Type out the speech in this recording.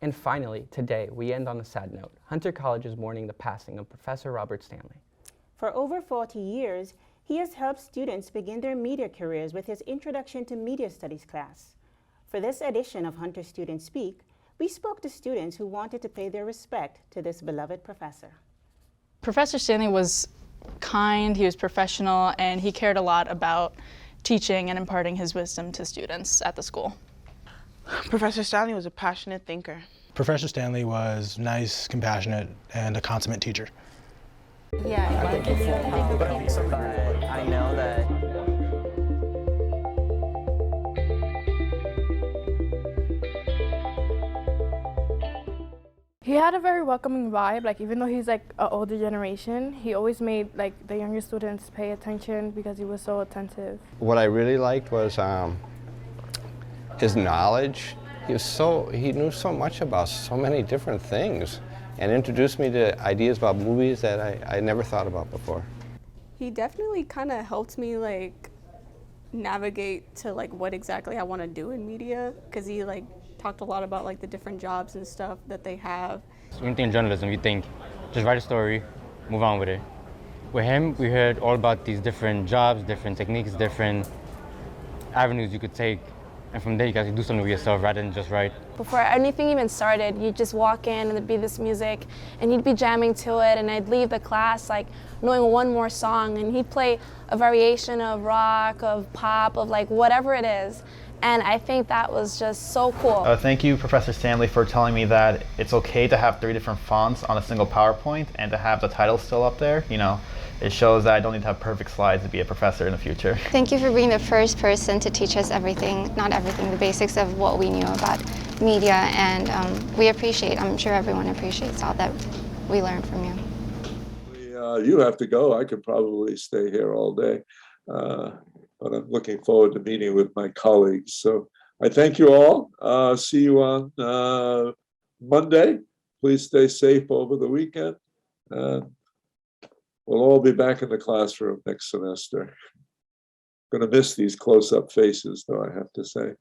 And finally, today, we end on a sad note. Hunter College is mourning the passing of Professor Robert Stanley. For over 40 years, he has helped students begin their media careers with his Introduction to Media Studies class. For this edition of Hunter Students Speak, we spoke to students who wanted to pay their respect to this beloved professor. Professor Stanley was kind, he was professional, and he cared a lot about teaching and imparting his wisdom to students at the school. Professor Stanley was a passionate thinker. Professor Stanley was nice, compassionate, and a consummate teacher. Yeah, but I know that he had a very welcoming vibe. Like, even though he's like an older generation, he always made like the younger students pay attention because he was so attentive. What I really liked was his knowledge. He knew so much about so many different things and introduced me to ideas about movies that I never thought about before. He definitely kind of helped me like navigate to like what exactly I want to do in media, because he like talked a lot about like the different jobs and stuff that they have. So when you think journalism, you think just write a story, move on with it. With him, we heard all about these different jobs, different techniques, different avenues you could take. And from there, you guys can do something with yourself rather than just write. Before anything even started, you'd just walk in and there'd be this music and he'd be jamming to it, and I'd leave the class like knowing one more song, and he'd play a variation of rock, of pop, of like whatever it is. And I think that was just so cool. Thank you, Professor Stanley, for telling me that it's okay to have 3 different fonts on a single PowerPoint and to have the title still up there. You know, it shows that I don't need to have perfect slides to be a professor in the future. Thank you for being the first person to teach us everything, not everything, the basics of what we knew about media, and we appreciate, I'm sure everyone appreciates all that we learned from you. You have to go. I could probably stay here all day. But I'm looking forward to meeting with my colleagues. So I thank you all. See you on Monday. Please stay safe over the weekend. We'll all be back in the classroom next semester. Going to miss these close-up faces, though, I have to say.